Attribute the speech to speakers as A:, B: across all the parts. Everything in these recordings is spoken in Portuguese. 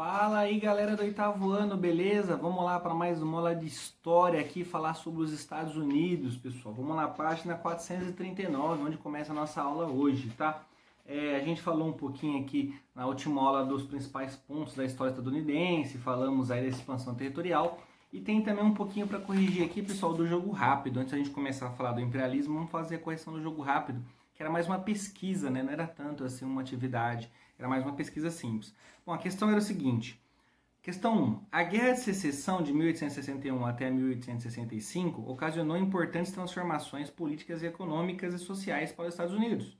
A: Fala aí galera do oitavo ano, beleza? Vamos lá para mais uma aula de história aqui, falar sobre os Estados Unidos, pessoal. Vamos lá, página 439, onde começa a nossa aula hoje, tá? A gente falou um pouquinho aqui na última aula dos principais pontos da história estadunidense, falamos aí da expansão territorial e tem também um pouquinho para corrigir aqui, pessoal, do jogo rápido. Antes da gente começar a falar do imperialismo, vamos fazer a correção do jogo rápido, que era mais uma pesquisa, né? Não era tanto assim uma atividade, era mais uma pesquisa simples. Bom, a questão era o seguinte. Questão 1. A Guerra de Secessão de 1861 até 1865 ocasionou importantes transformações políticas, econômicas e sociais para os Estados Unidos.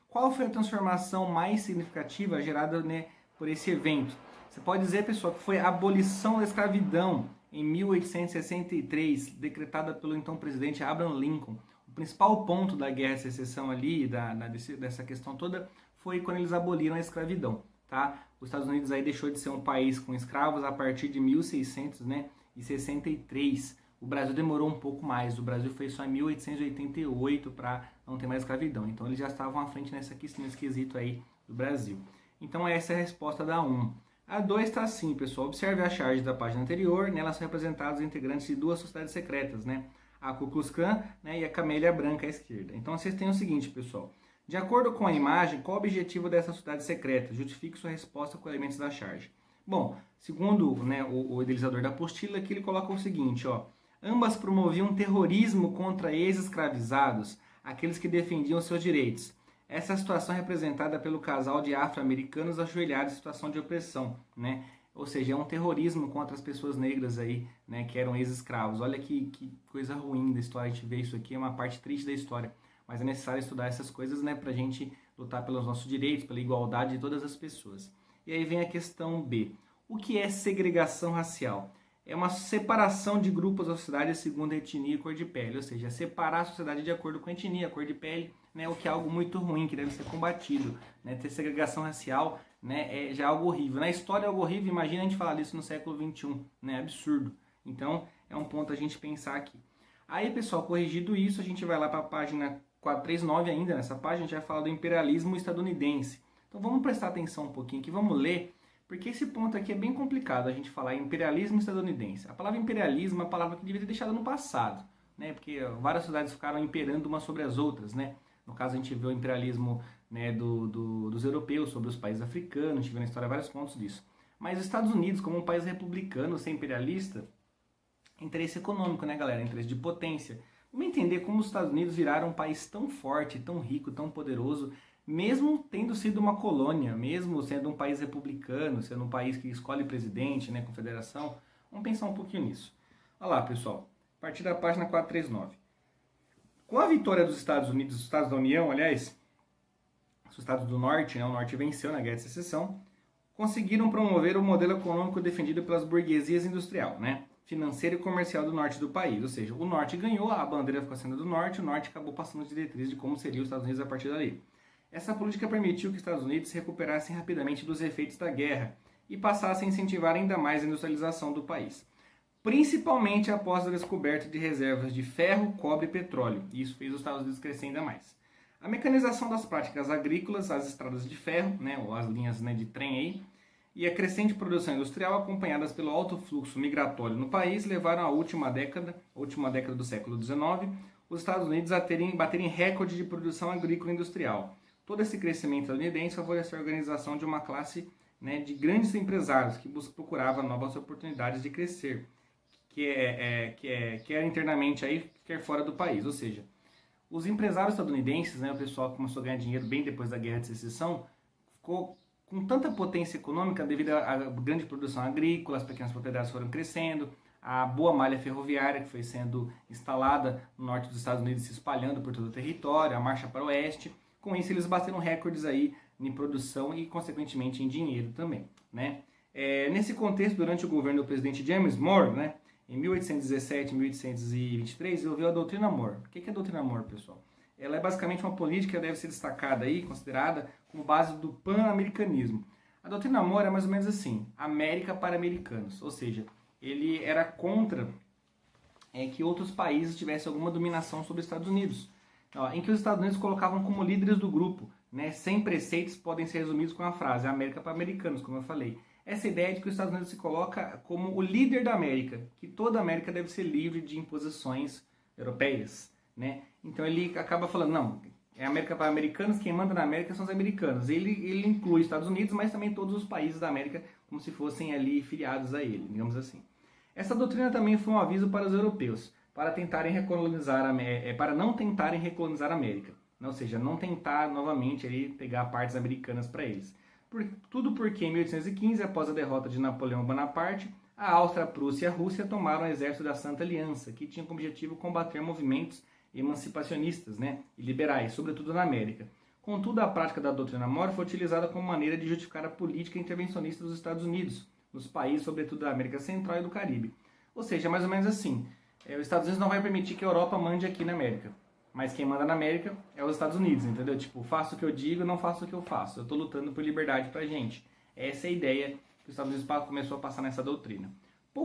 A: Qual foi a transformação mais significativa gerada, né, por esse evento? Você pode dizer, pessoal, que foi a abolição da escravidão em 1863, decretada pelo então presidente Abraham Lincoln. O principal ponto da Guerra de Secessão ali, dessa questão toda, foi quando eles aboliram a escravidão. Tá? Os Estados Unidos aí deixou de ser um país com escravos a partir de 1663. O Brasil demorou um pouco mais. O Brasil foi só em 1888 para não ter mais escravidão. Então eles já estavam à frente nesse quesito aí do Brasil. Então essa é a resposta da 1. A 2 está assim, pessoal. Observe a charge da página anterior. Nela são representados os integrantes de duas sociedades secretas, né? A Ku Klux Klan, né, e a Camélia Branca à esquerda. Então vocês têm o seguinte, pessoal. De acordo com a imagem, qual o objetivo dessa sociedade secreta? Justifique sua resposta com elementos da charge. Bom, segundo, né, o idealizador da apostila, aqui ele coloca o seguinte, ó. Ambas promoviam terrorismo contra ex-escravizados, aqueles que defendiam seus direitos. Essa situação é representada pelo casal de afro-americanos ajoelhados em situação de opressão, né? Ou seja, é um terrorismo contra as pessoas negras aí, né, que eram ex-escravos. Olha que coisa ruim da história, a gente vê isso aqui, é uma parte triste da história. Mas é necessário estudar essas coisas, né, pra gente lutar pelos nossos direitos, pela igualdade de todas as pessoas. E aí vem a questão B. O que é segregação racial? É uma separação de grupos da sociedade segundo a etnia e cor de pele, ou seja, separar a sociedade de acordo com a etnia, a cor de pele, né, o que é algo muito ruim, que deve ser combatido. Né? Ter segregação racial, né, já é algo horrível. Na história é algo horrível, imagina a gente falar disso no século XXI, né, absurdo. Então, é um ponto a gente pensar aqui. Aí, pessoal, corrigido isso, a gente vai lá para a página 439 ainda, nessa página a gente vai falar do imperialismo estadunidense. Então vamos prestar atenção um pouquinho aqui, vamos ler, porque esse ponto aqui é bem complicado a gente falar imperialismo estadunidense. A palavra imperialismo é uma palavra que devia ter deixado no passado, né? Porque várias sociedades ficaram imperando umas sobre as outras, né? No caso a gente vê o imperialismo, né, dos europeus sobre os países africanos, a gente vê na história vários pontos disso. Mas os Estados Unidos, como um país republicano, ser imperialista, interesse econômico, né, galera? Interesse de potência. Vamos entender como os Estados Unidos viraram um país tão forte, tão rico, tão poderoso, mesmo tendo sido uma colônia, mesmo sendo um país republicano, sendo um país que escolhe presidente, né, confederação. Vamos pensar um pouquinho nisso. Olha lá, pessoal, a partir da página 439. Com a vitória dos Estados Unidos, dos Estados da União, aliás, os Estados do Norte, né, o Norte venceu na Guerra de Secessão, conseguiram promover o modelo econômico defendido pelas burguesias industrial, né? Financeira e comercial do norte do país, ou seja, o norte ganhou, a bandeira ficou sendo do norte, o norte acabou passando as diretrizes de como seria os Estados Unidos a partir dali. Essa política permitiu que os Estados Unidos se recuperassem rapidamente dos efeitos da guerra e passassem a incentivar ainda mais a industrialização do país, principalmente após a descoberta de reservas de ferro, cobre e petróleo. Isso fez os Estados Unidos crescer ainda mais. A mecanização das práticas agrícolas, as estradas de ferro, né, ou as linhas, né, de trem aí, e a crescente produção industrial, acompanhadas pelo alto fluxo migratório no país, levaram à última década do século XIX, os Estados Unidos a baterem recorde de produção agrícola e industrial. Todo esse crescimento estadunidense favoreceu a organização de uma classe, né, de grandes empresários que procurava novas oportunidades de crescer, quer internamente aí, quer fora do país. Ou seja, os empresários estadunidenses, né, o pessoal que começou a ganhar dinheiro bem depois da Guerra de Secessão, ficou com tanta potência econômica devido à grande produção agrícola, as pequenas propriedades foram crescendo, a boa malha ferroviária que foi sendo instalada no norte dos Estados Unidos, se espalhando por todo o território, a marcha para o oeste. Com isso eles bateram recordes aí em produção e consequentemente em dinheiro também, né? Nesse contexto, durante o governo do presidente James Monroe, né, em 1817 e 1823, houve a doutrina Monroe. O que é a doutrina Monroe, pessoal? Ela é basicamente uma política que deve ser destacada aí, considerada como base do pan-americanismo. A doutrina Monroe é mais ou menos assim, América para americanos, ou seja, ele era contra que outros países tivessem alguma dominação sobre os Estados Unidos, em que os Estados Unidos colocavam como líderes do grupo, né, 100 preceitos podem ser resumidos com a frase América para americanos, como eu falei. essa ideia de que os Estados Unidos se coloca como o líder da América, que toda a América deve ser livre de imposições europeias, né? Então ele acaba falando, não, é América para americanos, quem manda na América são os americanos. Ele inclui os Estados Unidos, mas também todos os países da América, como se fossem ali filiados a ele, digamos assim. Essa doutrina também foi um aviso para os europeus, para tentarem recolonizar para não tentarem recolonizar a América, ou seja, não tentar novamente ali pegar partes americanas para eles. Tudo porque em 1815, após a derrota de Napoleão Bonaparte, a Áustria, a Prússia e a Rússia tomaram o exército da Santa Aliança, que tinha como objetivo combater movimentos emancipacionistas, né, e liberais, sobretudo na América. Contudo, a prática da doutrina Monroe foi utilizada como maneira de justificar a política intervencionista dos Estados Unidos, nos países, sobretudo da América Central e do Caribe. Ou seja, mais ou menos assim, os Estados Unidos não vai permitir que a Europa mande aqui na América. Mas quem manda na América é os Estados Unidos, entendeu? Tipo, faço o que eu digo, não faço o que eu faço. Eu estou lutando por liberdade pra gente. Essa é a ideia que os Estados Unidos começou a passar nessa doutrina.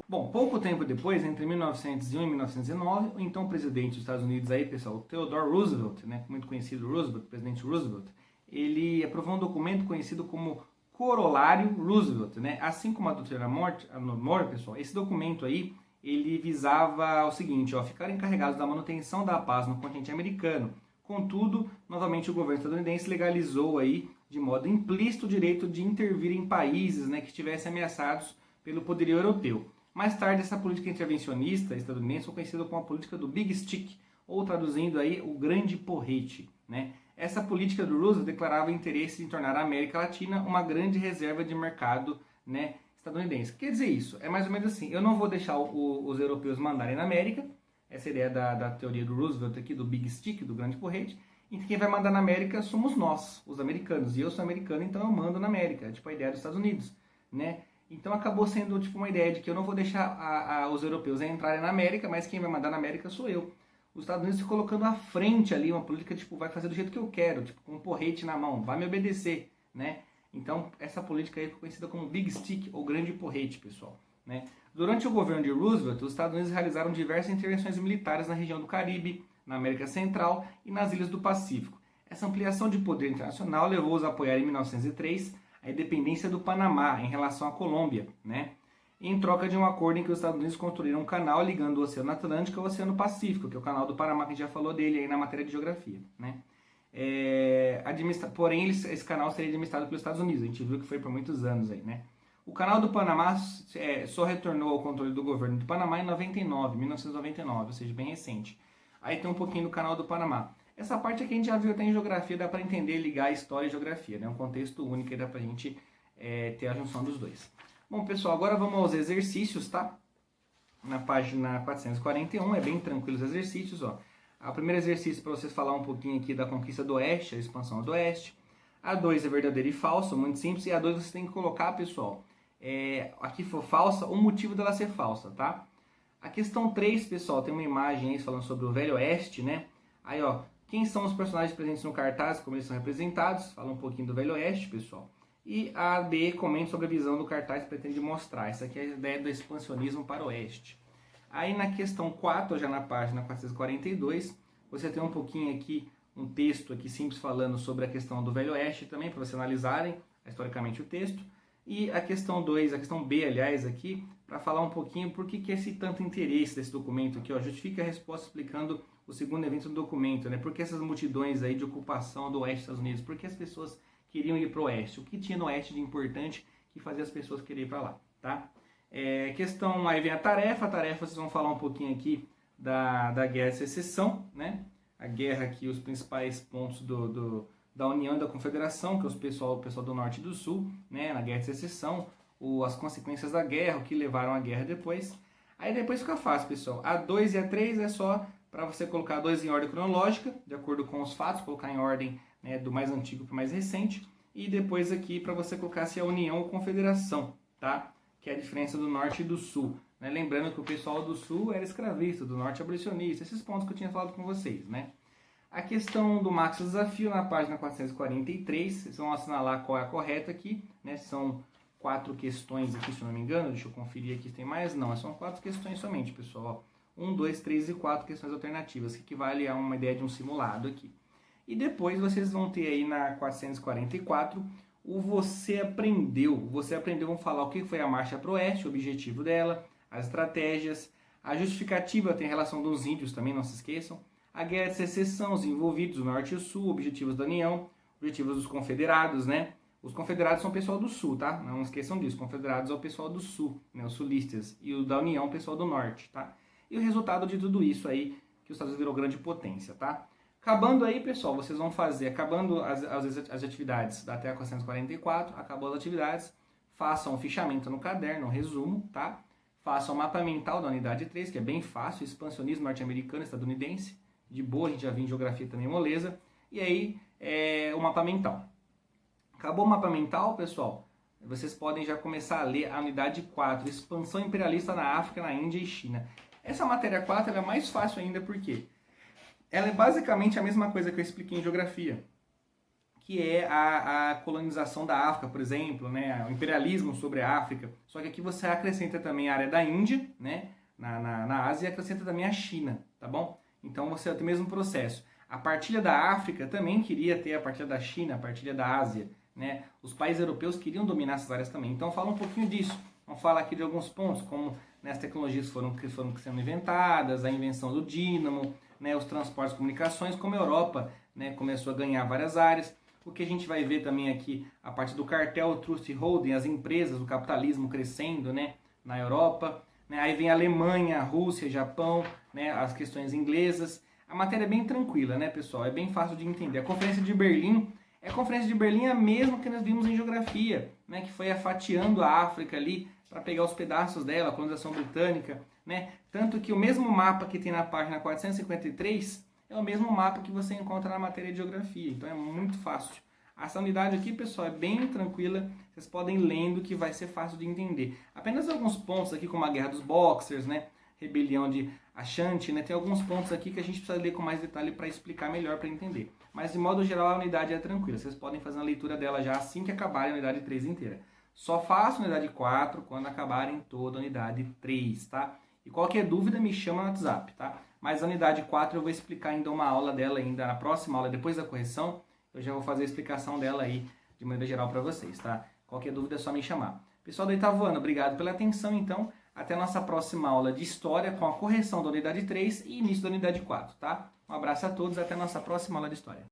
A: Pouco tempo depois, entre 1901 e 1909, o então presidente dos Estados Unidos aí, pessoal, Theodore Roosevelt, né, muito conhecido Roosevelt, presidente Roosevelt, ele aprovou um documento conhecido como Corolário Roosevelt, né? Assim como a doutrina Monroe, pessoal, esse documento aí, ele visava o seguinte, ficar encarregados da manutenção da paz no continente americano. Contudo, novamente o governo estadunidense legalizou aí, de modo implícito, o direito de intervir em países, né, que estivessem ameaçados pelo poderio europeu. Mais tarde, essa política intervencionista estadunidense foi conhecida como a política do Big Stick, ou traduzindo aí, o grande porrete, né? Essa política do Roosevelt declarava o interesse em tornar a América Latina uma grande reserva de mercado, né, estadunidense. Quer dizer isso? É mais ou menos assim, eu não vou deixar os europeus mandarem na América, essa ideia da teoria do Roosevelt aqui, do Big Stick, do grande porrete, e quem vai mandar na América somos nós, os americanos, e eu sou americano, então eu mando na América, é tipo a ideia dos Estados Unidos, né? Então acabou sendo tipo uma ideia de que eu não vou deixar os europeus entrarem na América, mas quem vai mandar na América sou eu. Os Estados Unidos se colocando à frente ali, uma política tipo, vai fazer do jeito que eu quero, tipo, com um porrete na mão, vai me obedecer, né? Então essa política aí foi conhecida como Big Stick, ou grande porrete, pessoal, né? Durante o governo de Roosevelt, os Estados Unidos realizaram diversas intervenções militares na região do Caribe, na América Central e nas ilhas do Pacífico. Essa ampliação de poder internacional levou-os a apoiar em 1903 a independência do Panamá em relação à Colômbia, né? Em troca de um acordo em que os Estados Unidos construíram um canal ligando o Oceano Atlântico ao Oceano Pacífico, que é o canal do Panamá, que a gente já falou dele aí na matéria de geografia, né? Porém, esse canal seria administrado pelos Estados Unidos, a gente viu que foi por muitos anos aí, né? O canal do Panamá só retornou ao controle do governo do Panamá em 1999, ou seja, bem recente. Aí tem um pouquinho do canal do Panamá. Essa parte aqui a gente já viu até em geografia, dá para entender, ligar história e geografia, né? Um contexto único e dá pra gente ter a junção dos dois. Bom, pessoal, agora vamos aos exercícios, tá? Na página 441, é bem tranquilo os exercícios, ó. O primeiro exercício para vocês falar um pouquinho aqui da conquista do Oeste, a expansão do Oeste. A 2 é verdadeiro e falso, muito simples. E a 2 você tem que colocar, pessoal, aqui for falsa, o motivo dela ser falsa, tá? A questão 3, pessoal, tem uma imagem aí falando sobre o Velho Oeste, né? Aí, ó, quem são os personagens presentes no cartaz, como eles são representados? Fala um pouquinho do Velho Oeste, pessoal. E a B comenta sobre a visão do cartaz que pretende mostrar. Essa aqui é a ideia do expansionismo para o Oeste. Aí na questão 4, já na página 442, você tem um pouquinho aqui, um texto aqui simples falando sobre a questão do Velho Oeste também, para vocês analisarem historicamente o texto. E a questão 2, a questão B, aliás, aqui, para falar um pouquinho por que esse tanto interesse desse documento aqui, ó, justifica a resposta explicando o segundo evento do documento, né? Por que essas multidões aí de ocupação do Oeste dos Estados Unidos? Por que as pessoas queriam ir para o Oeste? O que tinha no Oeste de importante que fazia as pessoas quererem ir para lá, tá? Questão, aí vem a tarefa, vocês vão falar um pouquinho aqui da Guerra de Secessão, né? A guerra aqui, os principais pontos da União e da Confederação, que é o pessoal do Norte e do Sul, né? Na Guerra de Secessão, as consequências da guerra, o que levaram à guerra depois. Aí depois fica fácil, pessoal. A 2 e a 3 é só para você colocar 2 em ordem cronológica, de acordo com os fatos, colocar em ordem, né, do mais antigo para o mais recente. E depois aqui para você colocar se é União ou Confederação, tá? Que é a diferença do Norte e do Sul. Né? Lembrando que o pessoal do Sul era escravista, do Norte abolicionista, esses pontos que eu tinha falado com vocês, né? A questão do Max Desafio, na página 443, vocês vão assinalar qual é a correta aqui, né? São 4 questões aqui, se eu não me engano, deixa eu conferir aqui se tem mais, não, são 4 questões somente, pessoal. 1, 2, 3 e 4 questões alternativas, que equivale a uma ideia de um simulado aqui. E depois vocês vão ter aí na 444 o você aprendeu. Você aprendeu, vamos falar o que foi a Marcha para o Oeste, o objetivo dela, as estratégias, a justificativa tem relação dos índios também, não se esqueçam, a Guerra de Secessão, os envolvidos, o Norte e o Sul, objetivos da União, objetivos dos confederados, né? Os confederados são o pessoal do Sul, tá? Não esqueçam disso, confederados é o pessoal do Sul, né? Os sulistas, e o da União, o pessoal do Norte, tá? E o resultado de tudo isso aí, que os Estados Unidos virou grande potência, tá? Acabando aí, pessoal, vocês vão fazer, acabando as atividades da TEA 444, acabou as atividades, façam o fichamento no caderno, um resumo, tá? Façam o mapa mental da unidade 3, que é bem fácil, expansionismo norte-americano, estadunidense, de boa, a gente já viu em geografia também, moleza. E aí, o mapa mental. Acabou o mapa mental, pessoal, vocês podem já começar a ler a unidade 4, expansão imperialista na África, na Índia e China. Essa matéria 4 ela é mais fácil ainda, por quê? Ela é basicamente a mesma coisa que eu expliquei em geografia, que é a colonização da África, por exemplo, né? O imperialismo sobre a África. Só que aqui você acrescenta também a área da Índia, né? na Ásia, e acrescenta também a China, tá bom? Então você tem o mesmo processo. A partilha da África também queria ter a partilha da China, a partilha da Ásia, né? Os países europeus queriam dominar essas áreas também. Então fala um pouquinho disso. Vamos falar aqui de alguns pontos, como as tecnologias foram sendo inventadas, a invenção do dínamo, né, os transportes e comunicações, como a Europa, né, começou a ganhar várias áreas. O que a gente vai ver também aqui, a parte do cartel, trust holding, as empresas, o capitalismo crescendo, né, na Europa. Né, aí vem a Alemanha, a Rússia, Japão, né, as questões inglesas. A matéria é bem tranquila, né, pessoal? É bem fácil de entender. A Conferência de Berlim, a Conferência de Berlim é a mesma que nós vimos em geografia, né, que foi fatiando a África ali para pegar os pedaços dela, a colonização britânica, né? Tanto que o mesmo mapa que tem na página 453 é o mesmo mapa que você encontra na matéria de geografia, então é muito fácil. Essa unidade aqui, pessoal, é bem tranquila, vocês podem ir lendo que vai ser fácil de entender. Apenas alguns pontos aqui, como a Guerra dos Boxers, né? Rebelião de Ashanti, né? Tem alguns pontos aqui que a gente precisa ler com mais detalhe para explicar melhor, para entender. Mas, de modo geral, a unidade é tranquila. Vocês podem fazer uma leitura dela já assim que acabarem a unidade 3 inteira. Só faço a unidade 4 quando acabarem toda a unidade 3, tá? E qualquer dúvida me chama no WhatsApp, tá? Mas a unidade 4 eu vou explicar ainda uma aula dela ainda na próxima aula, depois da correção. Eu já vou fazer a explicação dela aí de maneira geral para vocês, tá? Qualquer dúvida é só me chamar. Pessoal do oitavo ano, obrigado pela atenção, então. Até a nossa próxima aula de História com a correção da unidade 3 e início da unidade 4, tá? Um abraço a todos, até a nossa próxima aula de História.